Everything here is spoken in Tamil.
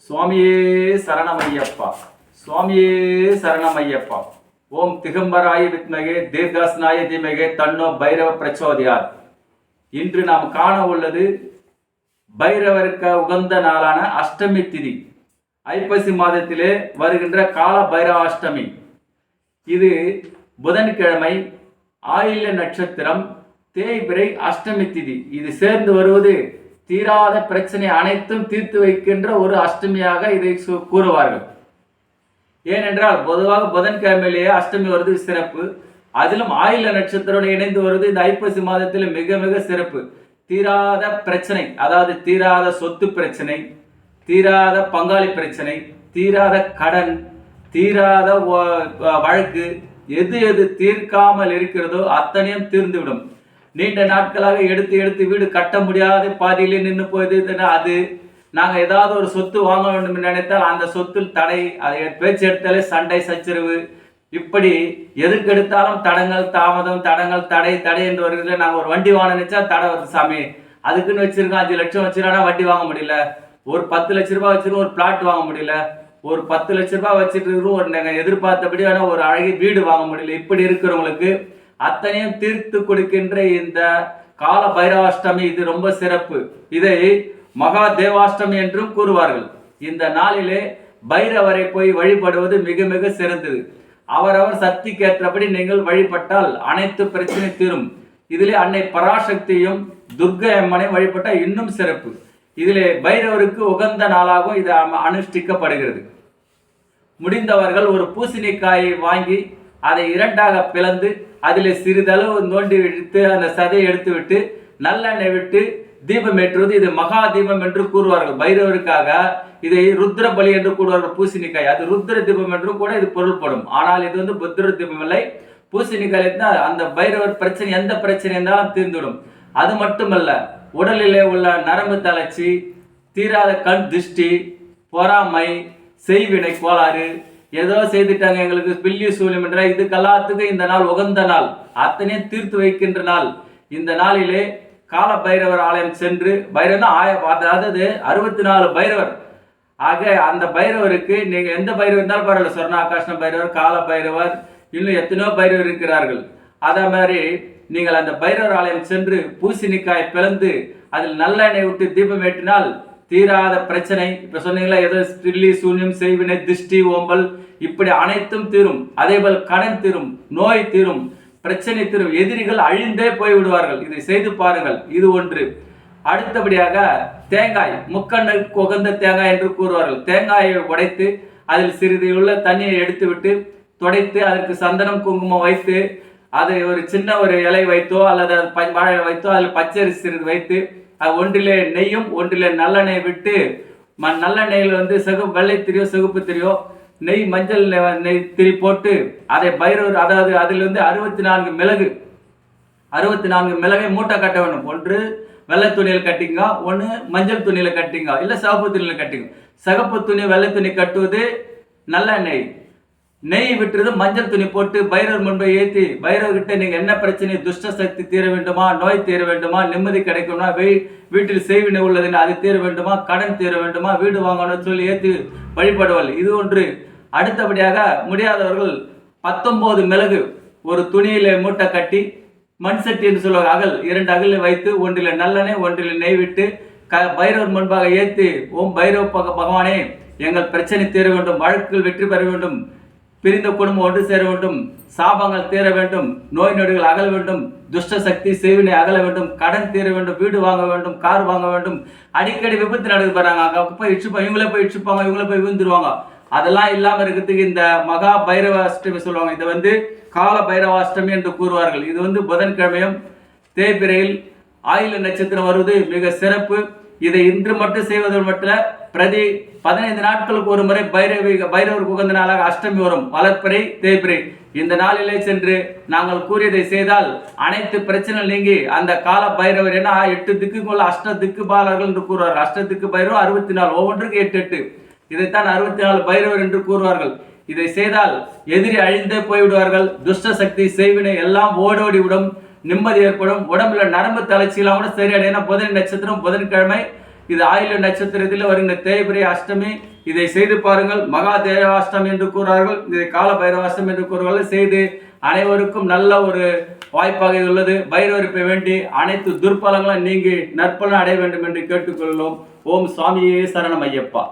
சுவாமியே சரணமையப்பா, சுவாமியே சரணமையப்பா. ஓம் திகம்பராய வித்மகே தீர்காஸ்நாய தீமகே தன்னோ பைரவ பிரச்சோதயார். இன்று நாம் காண உள்ளது பைரவருக்கு உகந்த நாளான அஷ்டமி திதி, ஐப்பசி மாதத்திலே வருகின்ற கால பைரவாஷ்டமி. இது புதன்கிழமை, ஆயில்ய நட்சத்திரம், தேய்பிறை அஷ்டமி திதி. இது சேர்ந்து வருவது தீராத பிரச்சனை அனைத்தும் தீர்த்து வைக்கின்ற ஒரு அஷ்டமியாக இதை கூறுவார்கள். ஏனென்றால் பொதுவாக புதன்கிழமையிலேயே அஷ்டமி வருது சிறப்பு. அதிலும் ஆயில்ய நட்சத்திரோடு இணைந்து வருவது இந்த ஐப்பசி மாதத்தில் மிக மிக சிறப்பு. தீராத பிரச்சனை, அதாவது தீராத சொத்து பிரச்சனை, தீராத பங்காளி பிரச்சனை, தீராத கடன், தீராத வழக்கு, எது எது தீர்க்காமல் இருக்கிறதோ அத்தனையும் தீர்ந்துவிடும். நீண்ட நாட்களாக எடுத்து வீடு கட்ட முடியாத பாதியிலே நின்று போயது. அது நாங்கள் ஏதாவது ஒரு சொத்து வாங்க வேண்டும் என்று நினைத்தால் அந்த சொத்தில் தடை, அதை பேச்சு எடுத்தாலே சண்டை சச்சரவு, இப்படி எதுக்கு எடுத்தாலும் தடங்கள் தாமதம், தடங்கள் தடை என்று வருகிறதுல. நாங்கள் ஒரு வண்டி வாங்க நினைச்சா தடை வருது சாமி, அதுக்குன்னு வச்சிருக்கோம் 5 லட்சம் வச்சிருக்கா வண்டி வாங்க முடியல. ஒரு 10 லட்ச ரூபாய் வச்சிருக்கோம் ஒரு பிளாட் வாங்க முடியல. ஒரு 10 லட்ச ரூபாய் வச்சுட்டு இருக்கிறோம் ஒரு நாங்கள் எதிர்பார்த்தபடி ஆனால் ஒரு அழகிய வீடு வாங்க முடியல. இப்படி இருக்கிறவங்களுக்கு அத்தனையும் தீர்த்து கொடுக்கின்ற இந்த கால பைரவாஷ்டமி இது ரொம்ப சிறப்பு. இதை மகா தேவாஷ்டமி என்றும் கூறுவார்கள். இந்த நாளிலே பைரவரை போய் வழிபடுவது மிக மிக சிறந்தது. அவரவர் சக்திக்கு ஏற்றபடி நீங்கள் வழிபட்டால் அனைத்து பிரச்சனை தீரும். இதிலே அன்னை பராசக்தியும் துர்க்கை அம்மனை வழிபட்டால் இன்னும் சிறப்பு. இதிலே பைரவருக்கு உகந்த நாளாகவும் இது அனுஷ்டிக்கப்படுகிறது. முடிந்தவர்கள் ஒரு பூசணிக்காயை வாங்கி அதை 2ஆக பிளந்து அதில் சிறிதளவு நோண்டி விட்டு அந்த சதையை எடுத்து விட்டு நல்லெண்ணெய் விட்டு தீபம் ஏற்றுவது இது மகா தீபம் என்று கூறுவார்கள். பைரவருக்காக இதை ருத்ர பலி என்று கூறுவார்கள். பூசணிக்காய் அது ருத்ர தீபம் என்றும் கூட இது பொருள்படும். ஆனால் இது வந்து புத்திர தீபம் இல்லை. பூசணிக்காய் இருந்தால் அந்த பைரவர் பிரச்சனை எந்த பிரச்சனை இருந்தாலும் தீர்ந்துவிடும். அது மட்டுமல்ல, உடலிலே உள்ள நரம்பு தளர்ச்சி, தீராத கண் திருஷ்டி, பொறாமை, செய்வினை கோளாறு, ஏதோ செய்துட்டாங்க எங்களுக்கு பில்லி சூழ்யம் என்ற இதுக்கெல்லாத்துக்கும் இந்த நாள் உகந்த நாள், அத்தனையும் தீர்த்து வைக்கின்ற நாள். இந்த நாளிலே கால பைரவர் ஆலயம் சென்று, பைரவர்னா அதாவது 64 பைரவர் ஆக அந்த பைரவருக்கு நீங்க எந்த பைரவர் இருந்தாலும் பரவாயில்ல, சொர்ணாகாஷ்ண பைரவர், கால பைரவர், இன்னும் எத்தனையோ பைரவர் இருக்கிறார்கள். அதே மாதிரி நீங்கள் அந்த பைரவர் ஆலயம் சென்று பூசணிக்காய் பிளந்து அதில் நல்லெண்ணெய் விட்டு தீபம் ஏற்றினால் தீராத பிரச்சனை, இப்ப சொன்னீங்களா ஏதோ பில்லி சூன்யம் செய்வினை திருஷ்டி ஓம்பல் இப்படி அனைத்தும் தீரும். அதே போல் கடன் தீரும், நோய் தீரும், பிரச்சனை தீரும், எதிரிகள் அழிந்தே போய் விடுவார்கள். இதை செய்து பாருங்கள். இது ஒன்று. அடுத்தபடியாக தேங்காய், முக்கண்ணுக்கு உகந்த தேங்காய் என்று கூறுவார்கள். தேங்காயை உடைத்து அதில் சிறிது உள்ள தண்ணியை எடுத்து விட்டு துடைத்து அதற்கு சந்தனம் குங்குமம் வைத்து அதை ஒரு சின்ன ஒரு இலை வைத்தோ அல்லது வாழை வைத்தோ அதில் பச்சரிசி சிறிது வைத்து ஒன்றிலே நெய்யும் ஒன்றிலே நல்லெண்ணெய் விட்டு நல்லெண்ணெயில் வந்து வெள்ளை திரியோ சிகப்பு திரியோ நெய் மஞ்சள் நெய் திரி போட்டு அதை பைரவர், அதாவது அதில் வந்து 64 மிளகு, 64 மிளகை மூட்டை கட்ட வேண்டும். ஒன்று வெள்ளை துணியில் கட்டிங்க, ஒன்று மஞ்சள் துணியில கட்டிங்க, இல்லை சிவப்பு துணியில கட்டிங்க. சிகப்பு துணி வெள்ளை துணி கட்டுவது நல்லெண்ணெய், நெய் விட்டுறது மஞ்சள் துணி போட்டு பைரவர் முன்பை ஏற்றி பைரவர்கிட்ட நீங்கள் என்ன பிரச்சனை, துஷ்ட சக்தி தீர வேண்டுமா, நோய் தீர வேண்டுமா, நிம்மதி கிடைக்கும்னா, வீட்டில் செய்வினை உள்ளதுன்னு அது தீர வேண்டுமா, கடன் தீர வேண்டுமா, வீடு வாங்கணும்னு சொல்லி ஏற்றி வழிபடுவாள். இது ஒன்று. அடுத்தபடியாக முடியாதவர்கள் 19 மிளகு ஒரு துணியில மூட்டை கட்டி மண் சட்டி என்று சொல்லுவாங்க, அகல் 2 அகல் வைத்து ஒன்றில் நல்லெண்ணெய் ஒன்றில் நெய் விட்டு பைரவர் முன்பாக ஏற்றி, ஓம் பைரவ பகவானே எங்கள் பிரச்சனை தீர வேண்டும், வழக்குகள் வெற்றி பெற வேண்டும், பிரிந்த குடும்பம் ஒன்று சேர வேண்டும், சாபங்கள் தீர வேண்டும், நோய் நொடிகள் அகல வேண்டும், துஷ்ட சக்தி செய்வினை அகல வேண்டும், கடன் தீர வேண்டும், வீடு வாங்க வேண்டும், கார் வாங்க வேண்டும். அடிக்கடி விபத்து நடந்து போறாங்க, அங்கே போய் இடிச்சுப்பாங்க, இவங்களே போய் இடிச்சுப்பாங்க, இவங்களே போய் விழுந்துருவாங்க. அதெல்லாம் இல்லாமல் இருக்கிறதுக்கு இந்த மகா பைரவாஷ்டமி சொல்லுவாங்க. இது வந்து கால பைரவாஷ்டமி என்று கூறுவார்கள். இது வந்து புதன்கிழமையும் தேய்பிரையில் ஆயில்ய நட்சத்திரம் வருவது மிக சிறப்பு. இதை இன்று மட்டும் செய்வதற்கு மட்டும் பிரதி 15 நாட்களுக்கு ஒரு முறை பைரவருக்கு உகந்த நாளாக அஷ்டமி வரும். வளர்ப்பிறை தேய்பிறை இந்த நாளிலே சென்று நாங்கள் கூறியதை செய்தால் அனைத்து பிரச்சனைகள் நீங்கி அந்த கால பைரவர், ஏன்னா 8 திக்குக்குள்ள அஷ்ட திக்கு பாலர்கள் என்று கூறுவார்கள். அஷ்ட திக்கு பைரவர் 64, ஒவ்வொன்றுக்கு 8. இதைத்தான் 64 பைரவர் என்று கூறுவார்கள். இதை செய்தால் எதிரி அழிந்தே போய்விடுவார்கள். துஷ்ட சக்தி செய்வினை எல்லாம் ஓடோடி விடும், நிம்மதி ஏற்படும். உடம்புல நரம்பு தளர்ச்சியெல்லாம் கூட சரியான, ஏன்னா புதன் நட்சத்திரம் புதன்கிழமை இது ஆயில்ய நட்சத்திரத்தில் வருகின்ற தேய்பிரை அஷ்டமி. இதை செய்து பாருங்கள். மகா தேவாஷ்டம் என்று கூறுவார்கள், இதை கால பைரவாஷ்டம் என்று கூறுவார்கள். செய்து அனைவருக்கும் நல்ல ஒரு வாய்ப்பாக இது உள்ளது. பைரவருக்கு வேண்டி அனைத்து துர்பலங்களும் நீங்கி நற்பலன் அடைய வேண்டும் என்று கேட்டுக்கொள்கிறோம். ஓம் சுவாமியே சரணம் ஐயப்பா.